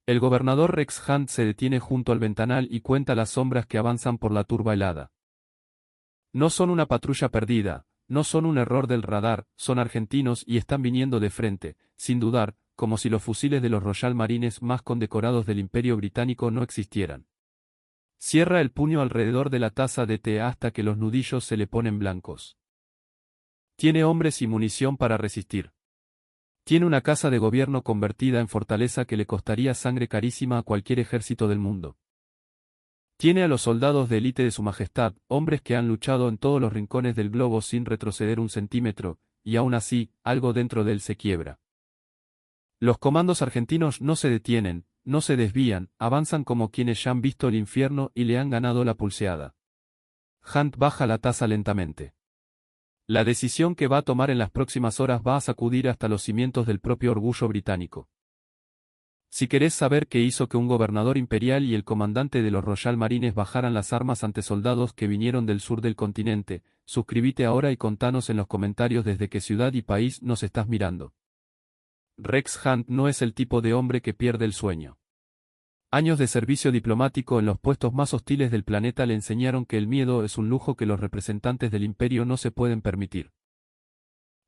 El gobernador Rex Hunt se detiene junto al ventanal y cuenta las sombras que avanzan por la turba helada. No son una patrulla perdida, no son un error del radar, son argentinos y están viniendo de frente, sin dudar, como si los fusiles de los Royal Marines más condecorados del Imperio Británico no existieran. Cierra el puño alrededor de la taza de té hasta que los nudillos se le ponen blancos. Tiene hombres y munición para resistir. Tiene una casa de gobierno convertida en fortaleza que le costaría sangre carísima a cualquier ejército del mundo. Tiene a los soldados de élite de su majestad, hombres que han luchado en todos los rincones del globo sin retroceder un centímetro, y aún así, algo dentro de él se quiebra. Los comandos argentinos no se detienen, no se desvían, avanzan como quienes ya han visto el infierno y le han ganado la pulseada. Hunt baja la taza lentamente. La decisión que va a tomar en las próximas horas va a sacudir hasta los cimientos del propio orgullo británico. Si querés saber qué hizo que un gobernador imperial y el comandante de los Royal Marines bajaran las armas ante soldados que vinieron del sur del continente, suscríbete ahora y contanos en los comentarios desde qué ciudad y país nos estás mirando. Rex Hunt no es el tipo de hombre que pierde el sueño. Años de servicio diplomático en los puestos más hostiles del planeta le enseñaron que el miedo es un lujo que los representantes del imperio no se pueden permitir.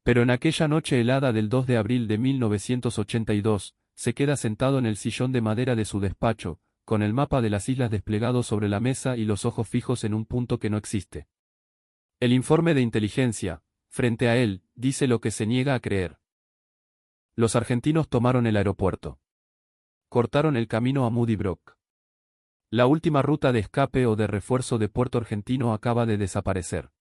Pero en aquella noche helada del 2 de abril de 1982, se queda sentado en el sillón de madera de su despacho, con el mapa de las islas desplegado sobre la mesa y los ojos fijos en un punto que no existe. El informe de inteligencia, frente a él, dice lo que se niega a creer. Los argentinos tomaron el aeropuerto. Cortaron el camino a Moody Brook. La última ruta de escape o de refuerzo de Puerto Argentino acaba de desaparecer.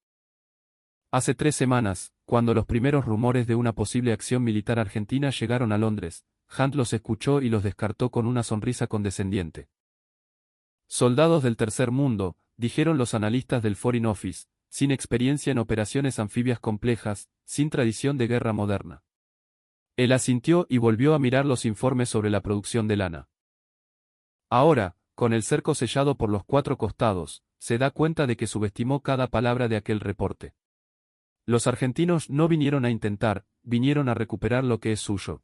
Hace 3 semanas, cuando los primeros rumores de una posible acción militar argentina llegaron a Londres, Hunt los escuchó y los descartó con una sonrisa condescendiente. Soldados del tercer mundo, dijeron los analistas del Foreign Office, sin experiencia en operaciones anfibias complejas, sin tradición de guerra moderna. Él asintió y volvió a mirar los informes sobre la producción de lana. Ahora, con el cerco sellado por los 4 costados, se da cuenta de que subestimó cada palabra de aquel reporte. Los argentinos no vinieron a intentar, vinieron a recuperar lo que es suyo.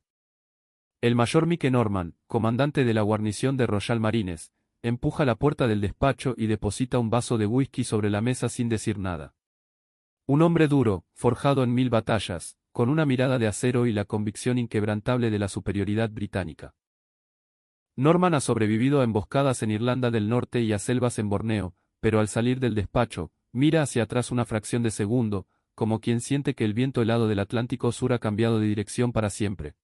El mayor Mike Norman, comandante de la guarnición de Royal Marines, empuja la puerta del despacho y deposita un vaso de whisky sobre la mesa sin decir nada. Un hombre duro, forjado en 1000 batallas, con una mirada de acero y la convicción inquebrantable de la superioridad británica. Norman ha sobrevivido a emboscadas en Irlanda del Norte y a selvas en Borneo, pero al salir del despacho, mira hacia atrás una fracción de segundo, como quien siente que el viento helado del Atlántico Sur ha cambiado de dirección para siempre.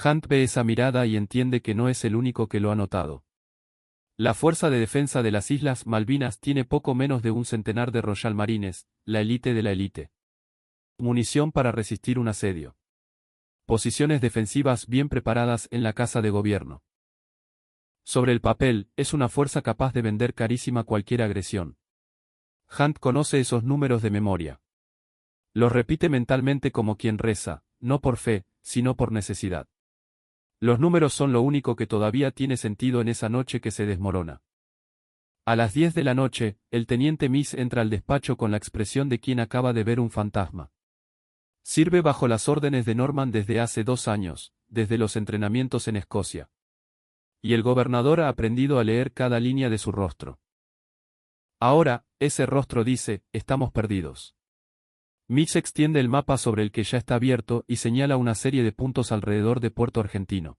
Hunt ve esa mirada y entiende que no es el único que lo ha notado. La Fuerza de Defensa de las Islas Malvinas tiene poco menos de un centenar de Royal Marines, la élite de la élite. Munición para resistir un asedio. Posiciones defensivas bien preparadas en la casa de gobierno. Sobre el papel, es una fuerza capaz de vender carísima cualquier agresión. Hunt conoce esos números de memoria. Los repite mentalmente como quien reza, no por fe, sino por necesidad. Los números son lo único que todavía tiene sentido en esa noche que se desmorona. A las 10 de la noche, el teniente Miss entra al despacho con la expresión de quien acaba de ver un fantasma. Sirve bajo las órdenes de Norman desde hace 2 años, desde los entrenamientos en Escocia. Y el gobernador ha aprendido a leer cada línea de su rostro. Ahora, ese rostro dice, estamos perdidos. Mitch extiende el mapa sobre el que ya está abierto y señala una serie de puntos alrededor de Puerto Argentino.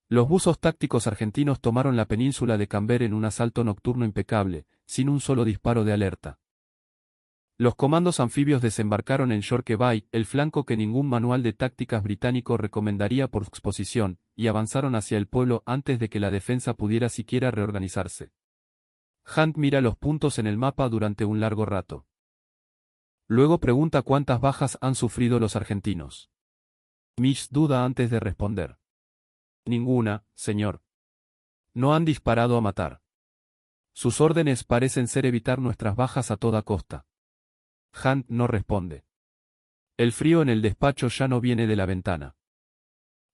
Los buzos tácticos argentinos tomaron la península de Camber en un asalto nocturno impecable, sin un solo disparo de alerta. Los comandos anfibios desembarcaron en York Bay, el flanco que ningún manual de tácticas británico recomendaría por su exposición, y avanzaron hacia el pueblo antes de que la defensa pudiera siquiera reorganizarse. Hunt mira los puntos en el mapa durante un largo rato. Luego pregunta cuántas bajas han sufrido los argentinos. Mitch duda antes de responder. Ninguna, señor. No han disparado a matar. Sus órdenes parecen ser evitar nuestras bajas a toda costa. Hunt no responde. El frío en el despacho ya no viene de la ventana.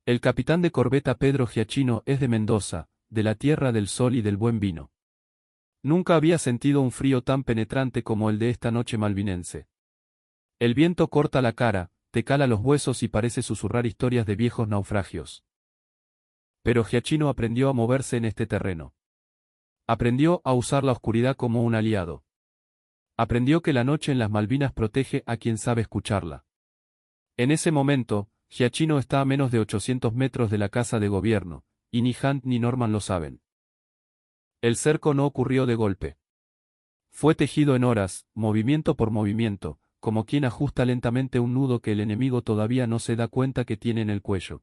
El capitán de corbeta Pedro Giachino es de Mendoza, de la tierra del sol y del buen vino. Nunca había sentido un frío tan penetrante como el de esta noche malvinense. El viento corta la cara, te cala los huesos y parece susurrar historias de viejos naufragios. Pero Giacchino aprendió a moverse en este terreno. Aprendió a usar la oscuridad como un aliado. Aprendió que la noche en las Malvinas protege a quien sabe escucharla. En ese momento, Giacchino está a menos de 800 metros de la casa de gobierno, y ni Hunt ni Norman lo saben. El cerco no ocurrió de golpe. Fue tejido en horas, movimiento por movimiento, como quien ajusta lentamente un nudo que el enemigo todavía no se da cuenta que tiene en el cuello.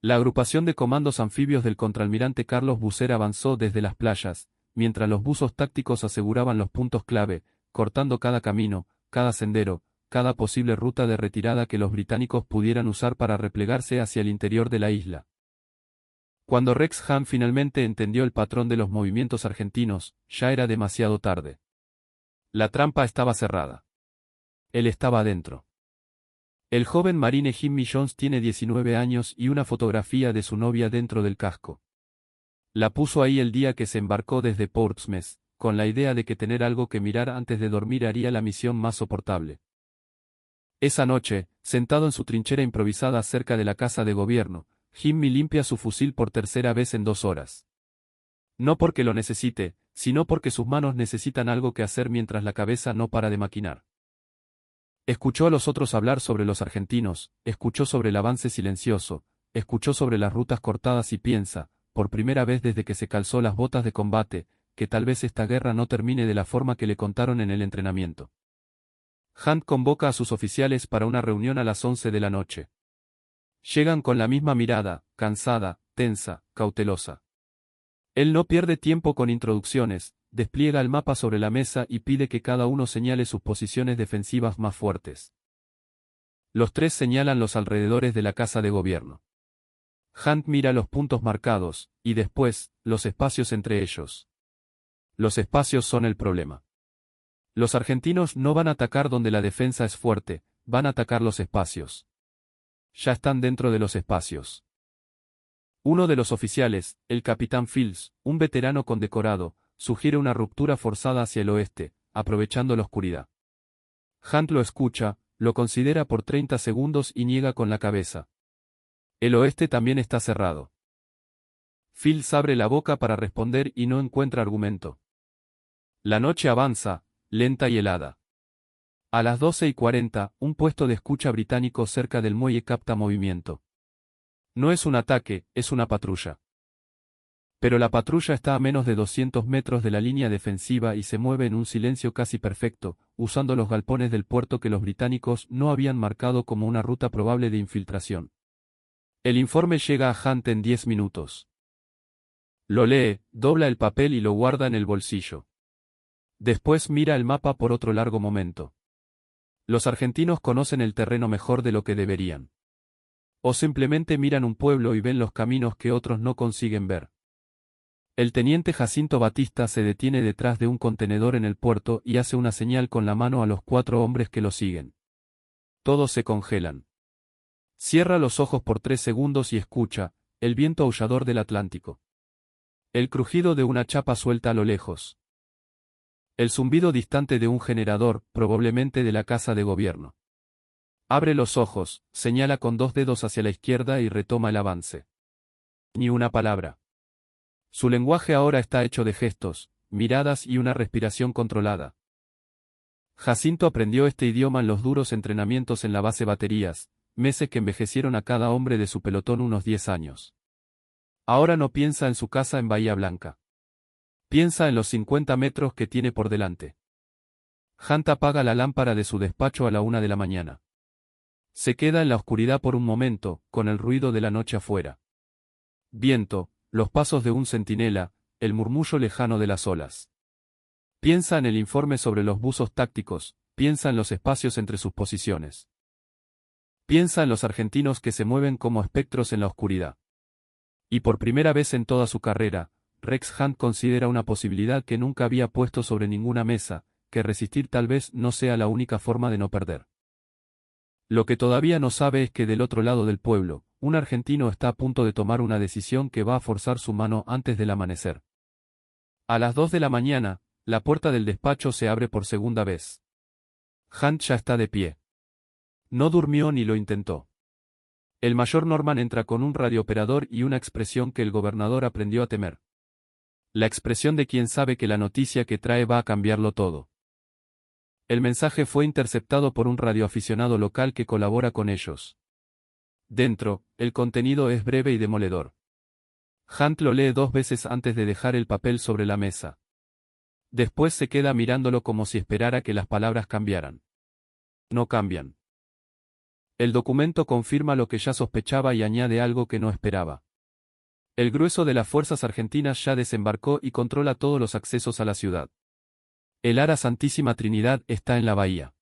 La agrupación de comandos anfibios del contraalmirante Carlos Bucer avanzó desde las playas, mientras los buzos tácticos aseguraban los puntos clave, cortando cada camino, cada sendero, cada posible ruta de retirada que los británicos pudieran usar para replegarse hacia el interior de la isla. Cuando Rex Hunt finalmente entendió el patrón de los movimientos argentinos, ya era demasiado tarde. La trampa estaba cerrada. Él estaba adentro. El joven marine Jimmy Jones tiene 19 años y una fotografía de su novia dentro del casco. La puso ahí el día que se embarcó desde Portsmouth, con la idea de que tener algo que mirar antes de dormir haría la misión más soportable. Esa noche, sentado en su trinchera improvisada cerca de la casa de gobierno, Jimmy limpia su fusil por tercera vez en 2 horas. No porque lo necesite, sino porque sus manos necesitan algo que hacer mientras la cabeza no para de maquinar. Escuchó a los otros hablar sobre los argentinos, escuchó sobre el avance silencioso, escuchó sobre las rutas cortadas y piensa, por primera vez desde que se calzó las botas de combate, que tal vez esta guerra no termine de la forma que le contaron en el entrenamiento. Hunt convoca a sus oficiales para una reunión a las 11 de la noche. Llegan con la misma mirada, cansada, tensa, cautelosa. Él no pierde tiempo con introducciones, despliega el mapa sobre la mesa y pide que cada uno señale sus posiciones defensivas más fuertes. Los 3 señalan los alrededores de la casa de gobierno. Hunt mira los puntos marcados, y después, los espacios entre ellos. Los espacios son el problema. Los argentinos no van a atacar donde la defensa es fuerte, van a atacar los espacios. Ya están dentro de los espacios. Uno de los oficiales, el capitán Fields, un veterano condecorado, sugiere una ruptura forzada hacia el oeste, aprovechando la oscuridad. Hunt lo escucha, lo considera por 30 segundos y niega con la cabeza. El oeste también está cerrado. Fields abre la boca para responder y no encuentra argumento. La noche avanza, lenta y helada. A las 12:40, un puesto de escucha británico cerca del muelle capta movimiento. No es un ataque, es una patrulla. Pero la patrulla está a menos de 200 metros de la línea defensiva y se mueve en un silencio casi perfecto, usando los galpones del puerto que los británicos no habían marcado como una ruta probable de infiltración. El informe llega a Hunt en 10 minutos. Lo lee, dobla el papel y lo guarda en el bolsillo. Después mira el mapa por otro largo momento. Los argentinos conocen el terreno mejor de lo que deberían. O simplemente miran un pueblo y ven los caminos que otros no consiguen ver. El teniente Jacinto Batista se detiene detrás de un contenedor en el puerto y hace una señal con la mano a los 4 hombres que lo siguen. Todos se congelan. Cierra los ojos por 3 segundos y escucha, el viento aullador del Atlántico. El crujido de una chapa suelta a lo lejos. El zumbido distante de un generador, probablemente de la casa de gobierno. Abre los ojos, señala con 2 dedos hacia la izquierda y retoma el avance. Ni una palabra. Su lenguaje ahora está hecho de gestos, miradas y una respiración controlada. Jacinto aprendió este idioma en los duros entrenamientos en la base Baterías, meses que envejecieron a cada hombre de su pelotón unos 10 años. Ahora no piensa en su casa en Bahía Blanca. Piensa en los 50 metros que tiene por delante. Hunt apaga la lámpara de su despacho a la 1 de la mañana. Se queda en la oscuridad por un momento, con el ruido de la noche afuera. Viento, los pasos de un centinela, el murmullo lejano de las olas. Piensa en el informe sobre los buzos tácticos, piensa en los espacios entre sus posiciones. Piensa en los argentinos que se mueven como espectros en la oscuridad. Y por primera vez en toda su carrera, Rex Hunt considera una posibilidad que nunca había puesto sobre ninguna mesa, que resistir tal vez no sea la única forma de no perder. Lo que todavía no sabe es que del otro lado del pueblo, un argentino está a punto de tomar una decisión que va a forzar su mano antes del amanecer. A las 2 de la mañana, la puerta del despacho se abre por segunda vez. Hunt ya está de pie. No durmió ni lo intentó. El mayor Norman entra con un radiooperador y una expresión que el gobernador aprendió a temer. La expresión de quien sabe que la noticia que trae va a cambiarlo todo. El mensaje fue interceptado por un radioaficionado local que colabora con ellos. Dentro, el contenido es breve y demoledor. Hunt lo lee 2 veces antes de dejar el papel sobre la mesa. Después se queda mirándolo como si esperara que las palabras cambiaran. No cambian. El documento confirma lo que ya sospechaba y añade algo que no esperaba. El grueso de las fuerzas argentinas ya desembarcó y controla todos los accesos a la ciudad. El Ara Santísima Trinidad está en la bahía.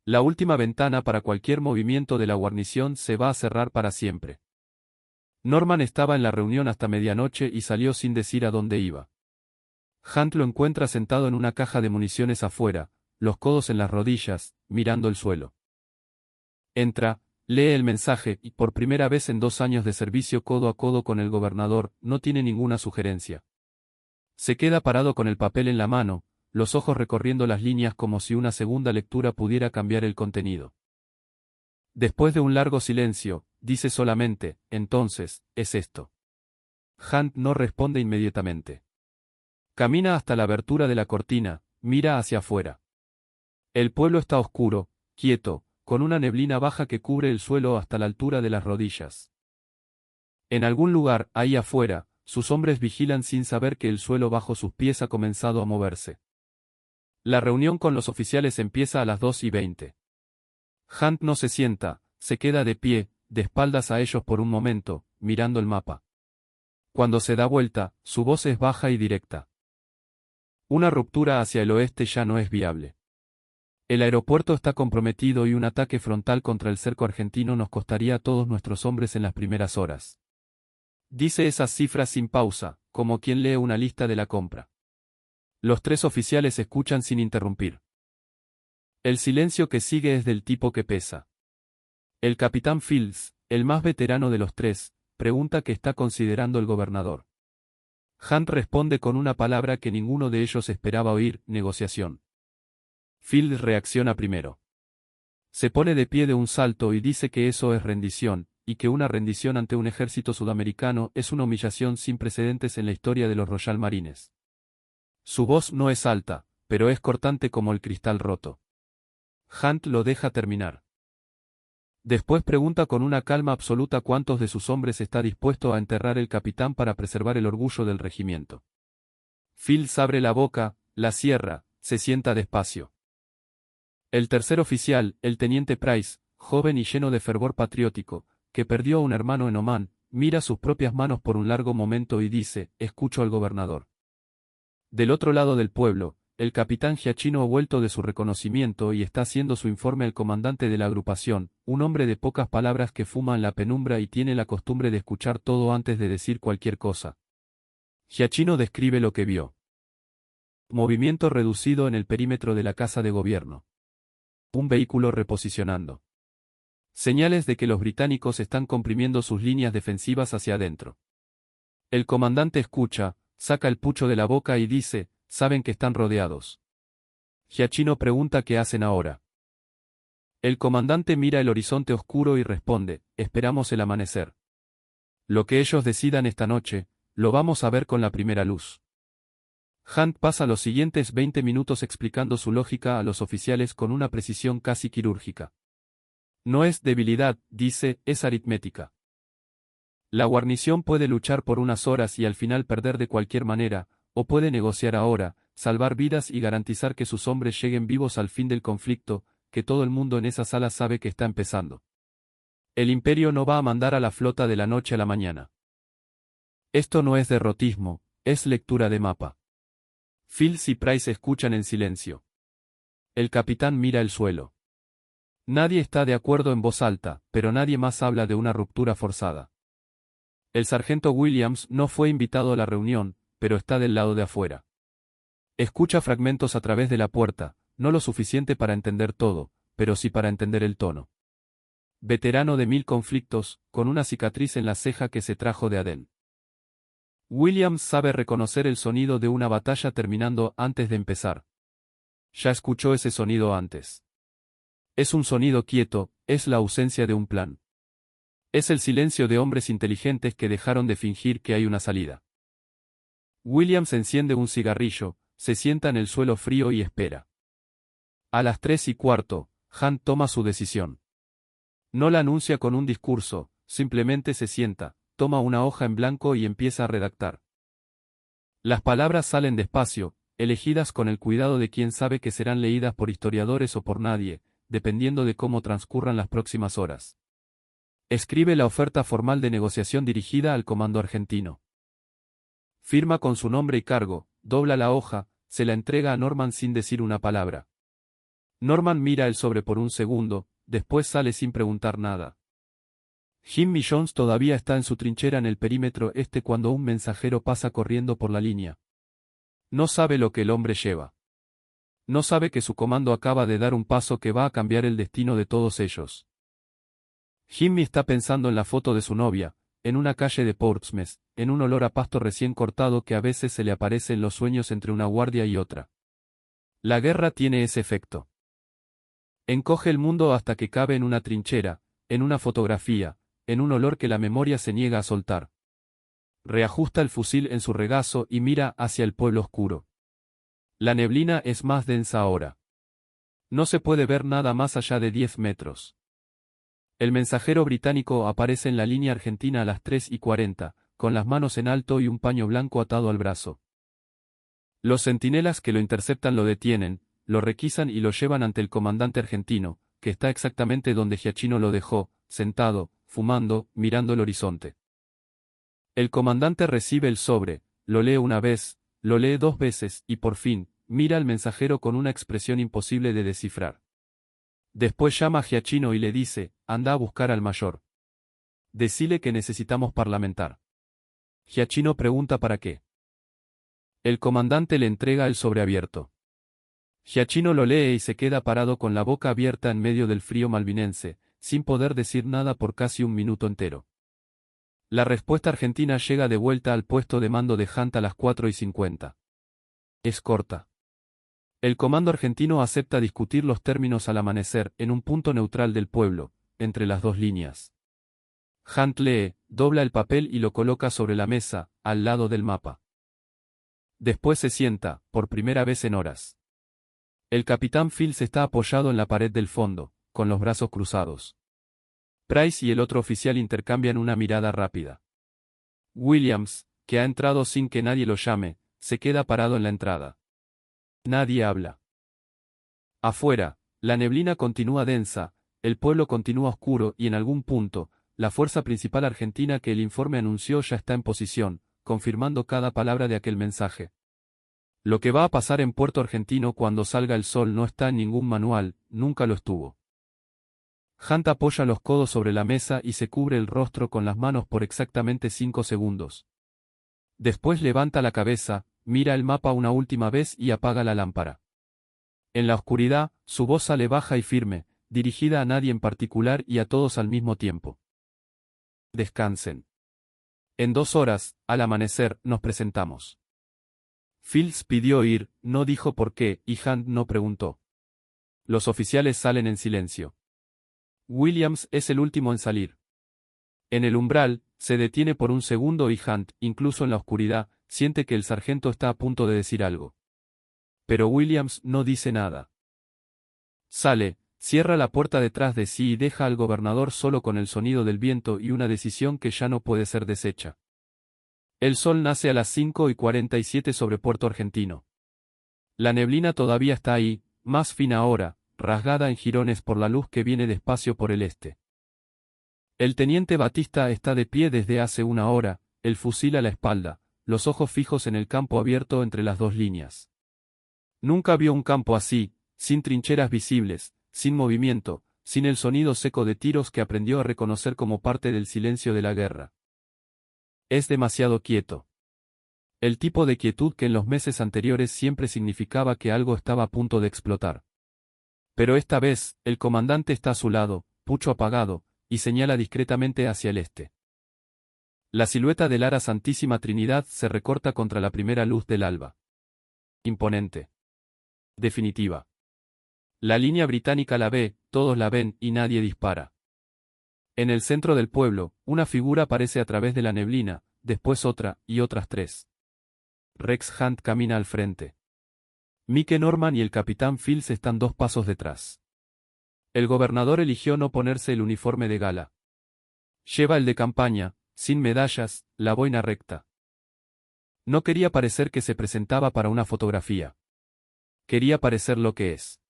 La última ventana para cualquier movimiento de la guarnición se va a cerrar para siempre. Norman estaba en la reunión hasta medianoche y salió sin decir a dónde iba. Hunt lo encuentra sentado en una caja de municiones afuera, los codos en las rodillas, mirando el suelo. Entra, lee el mensaje y, por primera vez en 2 años de servicio codo a codo con el gobernador, no tiene ninguna sugerencia. Se queda parado con el papel en la mano, los ojos recorriendo las líneas como si una segunda lectura pudiera cambiar el contenido. Después de un largo silencio, dice solamente, entonces, es esto. Hunt no responde inmediatamente. Camina hasta la abertura de la cortina, mira hacia afuera. El pueblo está oscuro, quieto, con una neblina baja que cubre el suelo hasta la altura de las rodillas. En algún lugar, ahí afuera, sus hombres vigilan sin saber que el suelo bajo sus pies ha comenzado a moverse. La reunión con los oficiales empieza a las 2:20. Hunt no se sienta, se queda de pie, de espaldas a ellos por un momento, mirando el mapa. Cuando se da vuelta, su voz es baja y directa. Una ruptura hacia el oeste ya no es viable. El aeropuerto está comprometido y un ataque frontal contra el cerco argentino nos costaría a todos nuestros hombres en las primeras horas. Dice esas cifras sin pausa, como quien lee una lista de la compra. Los 3 oficiales escuchan sin interrumpir. El silencio que sigue es del tipo que pesa. El capitán Fields, el más veterano de los 3, pregunta qué está considerando el gobernador. Hunt responde con una palabra que ninguno de ellos esperaba oír, negociación. Fields reacciona primero. Se pone de pie de un salto y dice que eso es rendición, y que una rendición ante un ejército sudamericano es una humillación sin precedentes en la historia de los Royal Marines. Su voz no es alta, pero es cortante como el cristal roto. Hunt lo deja terminar. Después pregunta con una calma absoluta cuántos de sus hombres está dispuesto a enterrar el capitán para preservar el orgullo del regimiento. Fields abre la boca, la cierra, se sienta despacio. El tercer oficial, el teniente Price, joven y lleno de fervor patriótico, que perdió a un hermano en Omán, mira sus propias manos por un largo momento y dice, escucho al gobernador. Del otro lado del pueblo, el capitán Giachino ha vuelto de su reconocimiento y está haciendo su informe al comandante de la agrupación, un hombre de pocas palabras que fuma en la penumbra y tiene la costumbre de escuchar todo antes de decir cualquier cosa. Giachino describe lo que vio. Movimiento reducido en el perímetro de la casa de gobierno. Un vehículo reposicionando. Señales de que los británicos están comprimiendo sus líneas defensivas hacia adentro. El comandante escucha, saca el pucho de la boca y dice, saben que están rodeados. Giachino pregunta qué hacen ahora. El comandante mira el horizonte oscuro y responde, esperamos el amanecer. Lo que ellos decidan esta noche, lo vamos a ver con la primera luz. Hunt pasa los siguientes 20 minutos explicando su lógica a los oficiales con una precisión casi quirúrgica. No es debilidad, dice, es aritmética. La guarnición puede luchar por unas horas y al final perder de cualquier manera, o puede negociar ahora, salvar vidas y garantizar que sus hombres lleguen vivos al fin del conflicto, que todo el mundo en esa sala sabe que está empezando. El imperio no va a mandar a la flota de la noche a la mañana. Esto no es derrotismo, es lectura de mapa. Fields y Price escuchan en silencio. El capitán mira el suelo. Nadie está de acuerdo en voz alta, pero nadie más habla de una ruptura forzada. El sargento Williams no fue invitado a la reunión, pero está del lado de afuera. Escucha fragmentos a través de la puerta, no lo suficiente para entender todo, pero sí para entender el tono. Veterano de 1000 conflictos, con una cicatriz en la ceja que se trajo de Adén. Williams sabe reconocer el sonido de una batalla terminando antes de empezar. Ya escuchó ese sonido antes. Es un sonido quieto, es la ausencia de un plan. Es el silencio de hombres inteligentes que dejaron de fingir que hay una salida. Williams enciende un cigarrillo, se sienta en el suelo frío y espera. A las 3:15, Hunt toma su decisión. No la anuncia con un discurso, simplemente se sienta, toma una hoja en blanco y empieza a redactar. Las palabras salen despacio, elegidas con el cuidado de quien sabe que serán leídas por historiadores o por nadie, dependiendo de cómo transcurran las próximas horas. Escribe la oferta formal de negociación dirigida al comando argentino. Firma con su nombre y cargo, dobla la hoja, se la entrega a Norman sin decir una palabra. Norman mira el sobre por un segundo, después sale sin preguntar nada. Jimmy Jones todavía está en su trinchera en el perímetro este cuando un mensajero pasa corriendo por la línea. No sabe lo que el hombre lleva. No sabe que su comando acaba de dar un paso que va a cambiar el destino de todos ellos. Jimmy está pensando en la foto de su novia, en una calle de Portsmouth, en un olor a pasto recién cortado que a veces se le aparece en los sueños entre una guardia y otra. La guerra tiene ese efecto. Encoge el mundo hasta que cabe en una trinchera, en una fotografía, en un olor que la memoria se niega a soltar. Reajusta el fusil en su regazo y mira hacia el pueblo oscuro. La neblina es más densa ahora. No se puede ver nada más allá de 10 metros. El mensajero británico aparece en la línea argentina a las 3:40, con las manos en alto y un paño blanco atado al brazo. Los centinelas que lo interceptan lo detienen, lo requisan y lo llevan ante el comandante argentino, que está exactamente donde Giacchino lo dejó, sentado, fumando, mirando el horizonte. El comandante recibe el sobre, lo lee una vez, lo lee 2 veces y por fin, mira al mensajero con una expresión imposible de descifrar. Después llama a Giacchino y le dice, anda a buscar al mayor. Decile que necesitamos parlamentar. Giacchino pregunta para qué. El comandante le entrega el sobre abierto. Giacchino lo lee y se queda parado con la boca abierta en medio del frío malvinense, sin poder decir nada por casi un minuto entero. La respuesta argentina llega de vuelta al puesto de mando de Hunt a las 4:50. Es corta. El comando argentino acepta discutir los términos al amanecer, en un punto neutral del pueblo, entre las dos líneas. Hunt lee, dobla el papel y lo coloca sobre la mesa, al lado del mapa. Después se sienta, por primera vez en horas. El capitán Fields está apoyado en la pared del fondo, con los brazos cruzados. Price y el otro oficial intercambian una mirada rápida. Williams, que ha entrado sin que nadie lo llame, se queda parado en la entrada. Nadie habla. Afuera, la neblina continúa densa, el pueblo continúa oscuro y en algún punto, la fuerza principal argentina que el informe anunció ya está en posición, confirmando cada palabra de aquel mensaje. Lo que va a pasar en Puerto Argentino cuando salga el sol no está en ningún manual, nunca lo estuvo. Hunt apoya los codos sobre la mesa y se cubre el rostro con las manos por exactamente 5 segundos. Después levanta la cabeza, mira el mapa una última vez y apaga la lámpara. En la oscuridad, su voz sale baja y firme, dirigida a nadie en particular y a todos al mismo tiempo. Descansen. En 2 horas, al amanecer, nos presentamos. Fields pidió ir, no dijo por qué, y Hunt no preguntó. Los oficiales salen en silencio. Williams es el último en salir. En el umbral, se detiene por un segundo y Hunt, incluso en la oscuridad, siente que el sargento está a punto de decir algo. Pero Williams no dice nada. Sale, cierra la puerta detrás de sí y deja al gobernador solo con el sonido del viento y una decisión que ya no puede ser deshecha. El sol nace a las 5:47 sobre Puerto Argentino. La neblina todavía está ahí, más fina ahora, rasgada en jirones por la luz que viene despacio por el este. El teniente Batista está de pie desde hace una hora, el fusil a la espalda, los ojos fijos en el campo abierto entre las dos líneas. Nunca vio un campo así, sin trincheras visibles, sin movimiento, sin el sonido seco de tiros que aprendió a reconocer como parte del silencio de la guerra. Es demasiado quieto. El tipo de quietud que en los meses anteriores siempre significaba que algo estaba a punto de explotar. Pero esta vez, el comandante está a su lado, pucho apagado, y señala discretamente hacia el este. La silueta del Ara Santísima Trinidad se recorta contra la primera luz del alba. Imponente. Definitiva. La línea británica la ve, todos la ven y nadie dispara. En el centro del pueblo, una figura aparece a través de la neblina, después otra, y otras tres. Rex Hunt camina al frente. Mike Norman y el capitán Fields están 2 pasos detrás. El gobernador eligió no ponerse el uniforme de gala. Lleva el de campaña, sin medallas, la boina recta. No quería parecer que se presentaba para una fotografía. Quería parecer lo que es.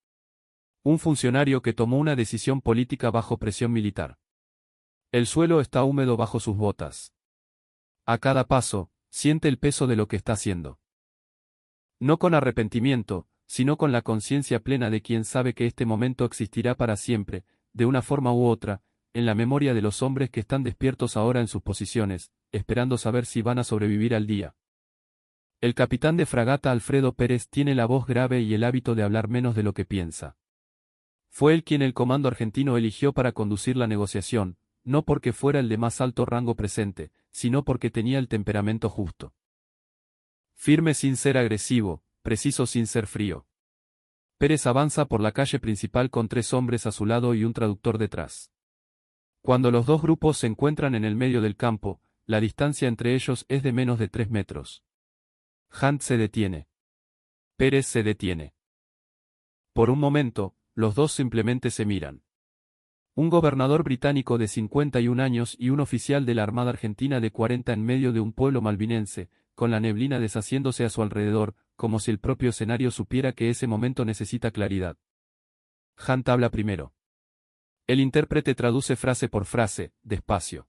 Un funcionario que tomó una decisión política bajo presión militar. El suelo está húmedo bajo sus botas. A cada paso, siente el peso de lo que está haciendo. No con arrepentimiento, sino con la conciencia plena de quien sabe que este momento existirá para siempre, de una forma u otra, en la memoria de los hombres que están despiertos ahora en sus posiciones, esperando saber si van a sobrevivir al día. El capitán de fragata Alfredo Pérez tiene la voz grave y el hábito de hablar menos de lo que piensa. Fue él quien el comando argentino eligió para conducir la negociación, no porque fuera el de más alto rango presente, sino porque tenía el temperamento justo. Firme sin ser agresivo, preciso sin ser frío. Pérez avanza por la calle principal con 3 hombres a su lado y un traductor detrás. Cuando los 2 grupos se encuentran en el medio del campo, la distancia entre ellos es de menos de 3 metros. Hunt se detiene. Pérez se detiene. Por un momento, los dos simplemente se miran. Un gobernador británico de 51 años y un oficial de la Armada Argentina de 40 en medio de un pueblo malvinense, con la neblina deshaciéndose a su alrededor, como si el propio escenario supiera que ese momento necesita claridad. Hunt habla primero. El intérprete traduce frase por frase, despacio.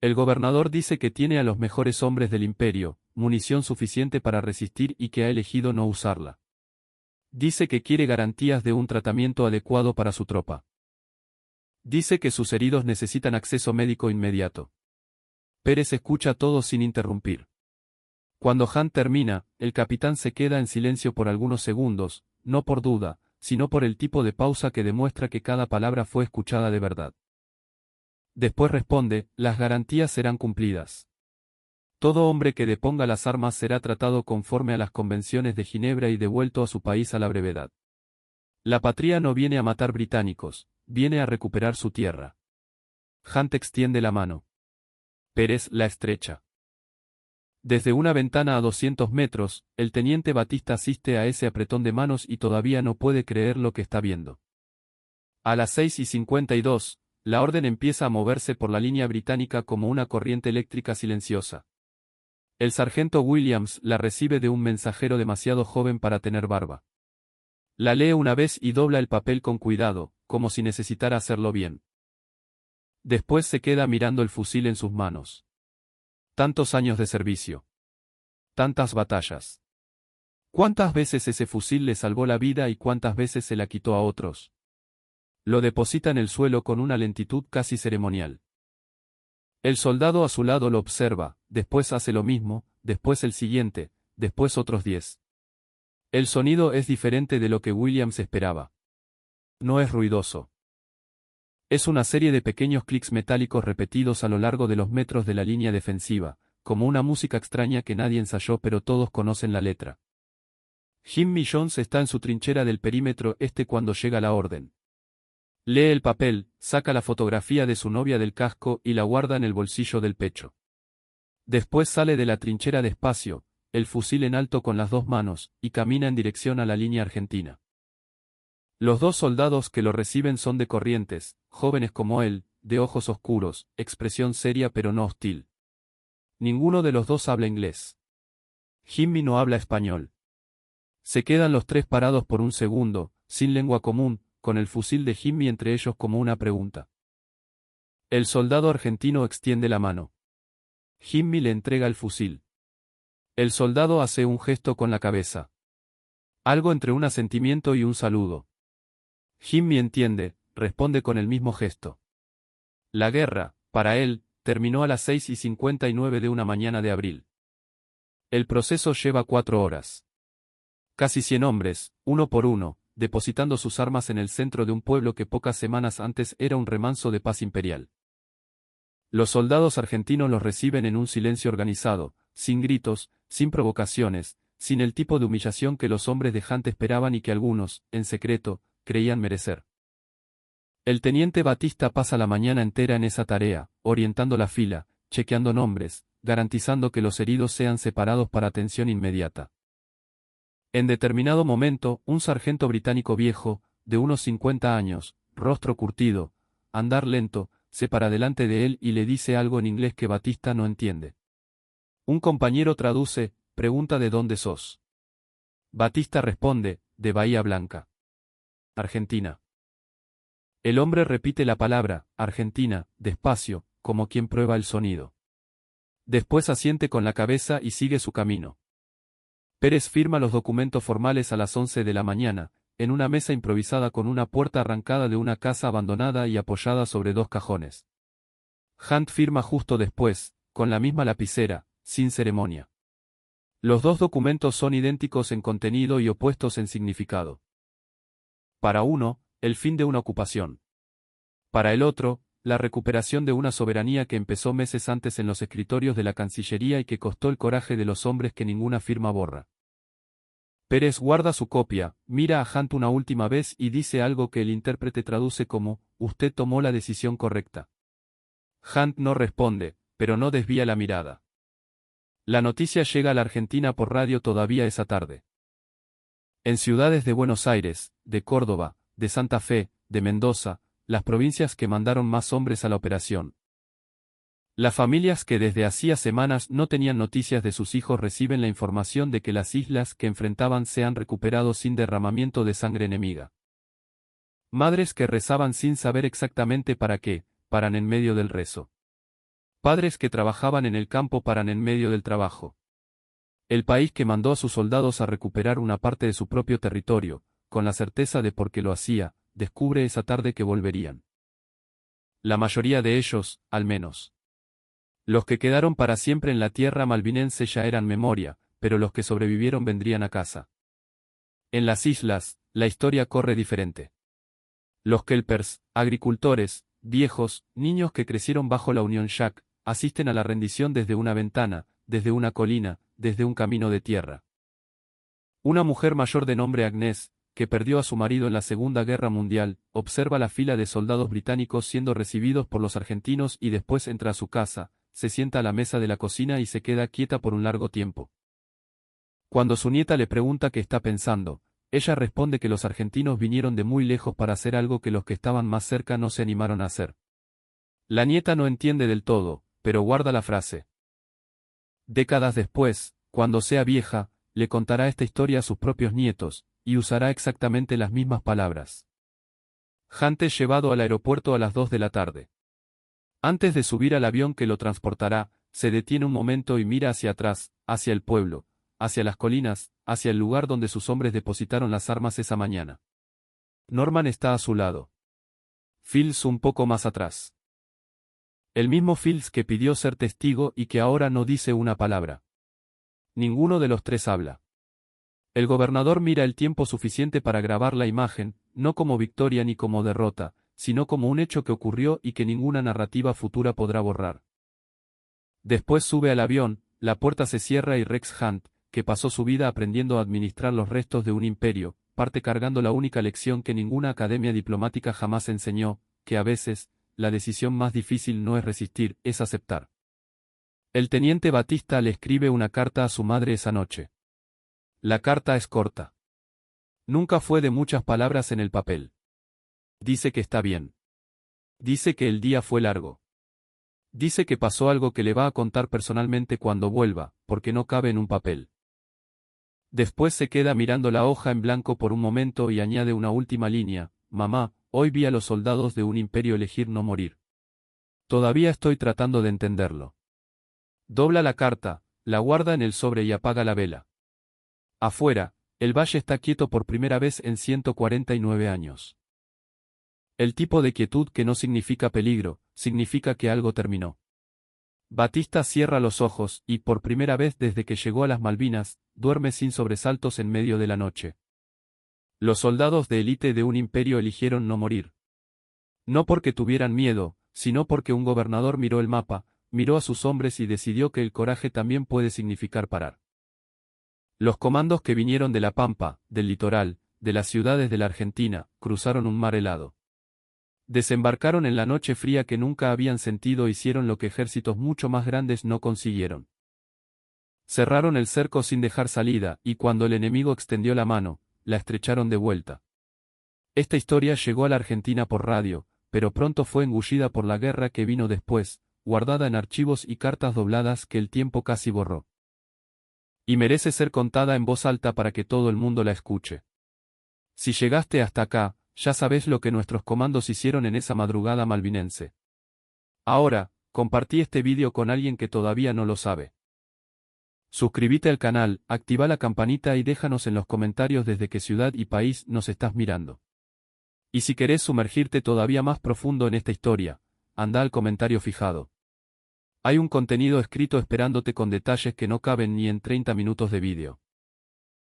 El gobernador dice que tiene a los mejores hombres del imperio, munición suficiente para resistir y que ha elegido no usarla. Dice que quiere garantías de un tratamiento adecuado para su tropa. Dice que sus heridos necesitan acceso médico inmediato. Pérez escucha todo sin interrumpir. Cuando Hunt termina, el capitán se queda en silencio por algunos segundos, no por duda, sino por el tipo de pausa que demuestra que cada palabra fue escuchada de verdad. Después responde, las garantías serán cumplidas. Todo hombre que deponga las armas será tratado conforme a las convenciones de Ginebra y devuelto a su país a la brevedad. La patria no viene a matar británicos, viene a recuperar su tierra. Hunt extiende la mano. Pérez la estrecha. Desde una ventana a 200 metros, el teniente Batista asiste a ese apretón de manos y todavía no puede creer lo que está viendo. A las 6:52, la orden empieza a moverse por la línea británica como una corriente eléctrica silenciosa. El sargento Williams la recibe de un mensajero demasiado joven para tener barba. La lee una vez y dobla el papel con cuidado, como si necesitara hacerlo bien. Después se queda mirando el fusil en sus manos. Tantos años de servicio. Tantas batallas. ¿Cuántas veces ese fusil le salvó la vida y cuántas veces se la quitó a otros? Lo deposita en el suelo con una lentitud casi ceremonial. El soldado a su lado lo observa, después hace lo mismo, después el siguiente, después otros 10. El sonido es diferente de lo que Williams esperaba. No es ruidoso. Es una serie de pequeños clics metálicos repetidos a lo largo de los metros de la línea defensiva, como una música extraña que nadie ensayó pero todos conocen la letra. Jimmy Jones está en su trinchera del perímetro este cuando llega la orden. Lee el papel, saca la fotografía de su novia del casco y la guarda en el bolsillo del pecho. Después sale de la trinchera despacio, el fusil en alto con las 2 manos, y camina en dirección a la línea argentina. Los 2 soldados que lo reciben son de Corrientes, jóvenes como él, de ojos oscuros, expresión seria pero no hostil. Ninguno de los 2 habla inglés. Jimmy no habla español. Se quedan los 3 parados por un segundo, sin lengua común, con el fusil de Jimmy entre ellos como una pregunta. El soldado argentino extiende la mano. Jimmy le entrega el fusil. El soldado hace un gesto con la cabeza. Algo entre un asentimiento y un saludo. Jimmy entiende, responde con el mismo gesto. La guerra, para él, terminó a las 6:59 de una mañana de abril. El proceso lleva 4 horas. Casi 100 hombres, uno por uno, depositando sus armas en el centro de un pueblo que pocas semanas antes era un remanso de paz imperial. Los soldados argentinos los reciben en un silencio organizado, sin gritos, sin provocaciones, sin el tipo de humillación que los hombres de Hunt esperaban y que algunos, en secreto, creían merecer. El teniente Batista pasa la mañana entera en esa tarea, orientando la fila, chequeando nombres, garantizando que los heridos sean separados para atención inmediata. En determinado momento, un sargento británico viejo, de unos 50 años, rostro curtido, andar lento, se para delante de él y le dice algo en inglés que Batista no entiende. Un compañero traduce, pregunta de dónde sos. Batista responde, de Bahía Blanca. Argentina. El hombre repite la palabra, Argentina, despacio, como quien prueba el sonido. Después asiente con la cabeza y sigue su camino. Pérez firma los documentos formales a las 11 de la mañana, en una mesa improvisada con una puerta arrancada de una casa abandonada y apoyada sobre dos cajones. Hunt firma justo después, con la misma lapicera, sin ceremonia. Los dos documentos son idénticos en contenido y opuestos en significado. Para uno, el fin de una ocupación. Para el otro, la recuperación de una soberanía que empezó meses antes en los escritorios de la Cancillería y que costó el coraje de los hombres que ninguna firma borra. Pérez guarda su copia, mira a Hunt una última vez y dice algo que el intérprete traduce como, «Usted tomó la decisión correcta». Hunt no responde, pero no desvía la mirada. La noticia llega a la Argentina por radio todavía esa tarde. En ciudades de Buenos Aires, de Córdoba, de Santa Fe, de Mendoza, las provincias que mandaron más hombres a la operación. Las familias que desde hacía semanas no tenían noticias de sus hijos reciben la información de que las islas que enfrentaban se han recuperado sin derramamiento de sangre enemiga. Madres que rezaban sin saber exactamente para qué, paran en medio del rezo. Padres que trabajaban en el campo paran en medio del trabajo. El país que mandó a sus soldados a recuperar una parte de su propio territorio, con la certeza de por qué lo hacía, descubre esa tarde que volverían. La mayoría de ellos, al menos. Los que quedaron para siempre en la tierra malvinense ya eran memoria, pero los que sobrevivieron vendrían a casa. En las islas, la historia corre diferente. Los kelpers, agricultores, viejos, niños que crecieron bajo la Unión Jack, asisten a la rendición desde una ventana, desde una colina, desde un camino de tierra. Una mujer mayor de nombre Agnes, que perdió a su marido en la Segunda Guerra Mundial, observa la fila de soldados británicos siendo recibidos por los argentinos y después entra a su casa, se sienta a la mesa de la cocina y se queda quieta por un largo tiempo. Cuando su nieta le pregunta qué está pensando, ella responde que los argentinos vinieron de muy lejos para hacer algo que los que estaban más cerca no se animaron a hacer. La nieta no entiende del todo, pero guarda la frase. Décadas después, cuando sea vieja, le contará esta historia a sus propios nietos, y usará exactamente las mismas palabras. Hunt es llevado al aeropuerto a las 2 de la tarde. Antes de subir al avión que lo transportará, se detiene un momento y mira hacia atrás, hacia el pueblo, hacia las colinas, hacia el lugar donde sus hombres depositaron las armas esa mañana. Norman está a su lado. Fields un poco más atrás. El mismo Fields que pidió ser testigo y que ahora no dice una palabra. Ninguno de los tres habla. El gobernador mira el tiempo suficiente para grabar la imagen, no como victoria ni como derrota, sino como un hecho que ocurrió y que ninguna narrativa futura podrá borrar. Después sube al avión, la puerta se cierra y Rex Hunt, que pasó su vida aprendiendo a administrar los restos de un imperio, parte cargando la única lección que ninguna academia diplomática jamás enseñó, que a veces, la decisión más difícil no es resistir, es aceptar. El teniente Batista le escribe una carta a su madre esa noche. La carta es corta. Nunca fue de muchas palabras en el papel. Dice que está bien. Dice que el día fue largo. Dice que pasó algo que le va a contar personalmente cuando vuelva, porque no cabe en un papel. Después se queda mirando la hoja en blanco por un momento y añade una última línea: mamá, hoy vi a los soldados de un imperio elegir no morir. Todavía estoy tratando de entenderlo. Dobla la carta, la guarda en el sobre y apaga la vela. Afuera, el valle está quieto por primera vez en 149 años. El tipo de quietud que no significa peligro, significa que algo terminó. Batista cierra los ojos y, por primera vez desde que llegó a las Malvinas, duerme sin sobresaltos en medio de la noche. Los soldados de élite de un imperio eligieron no morir. No porque tuvieran miedo, sino porque un gobernador miró el mapa, miró a sus hombres y decidió que el coraje también puede significar parar. Los comandos que vinieron de la Pampa, del litoral, de las ciudades de la Argentina, cruzaron un mar helado. Desembarcaron en la noche fría que nunca habían sentido e hicieron lo que ejércitos mucho más grandes no consiguieron. Cerraron el cerco sin dejar salida, y cuando el enemigo extendió la mano, la estrecharon de vuelta. Esta historia llegó a la Argentina por radio, pero pronto fue engullida por la guerra que vino después, guardada en archivos y cartas dobladas que el tiempo casi borró. Y merece ser contada en voz alta para que todo el mundo la escuche. Si llegaste hasta acá, ya sabés lo que nuestros comandos hicieron en esa madrugada malvinense. Ahora, compartí este vídeo con alguien que todavía no lo sabe. Suscríbete al canal, activa la campanita y déjanos en los comentarios desde qué ciudad y país nos estás mirando. Y si querés sumergirte todavía más profundo en esta historia, anda al comentario fijado. Hay un contenido escrito esperándote con detalles que no caben ni en 30 minutos de vídeo.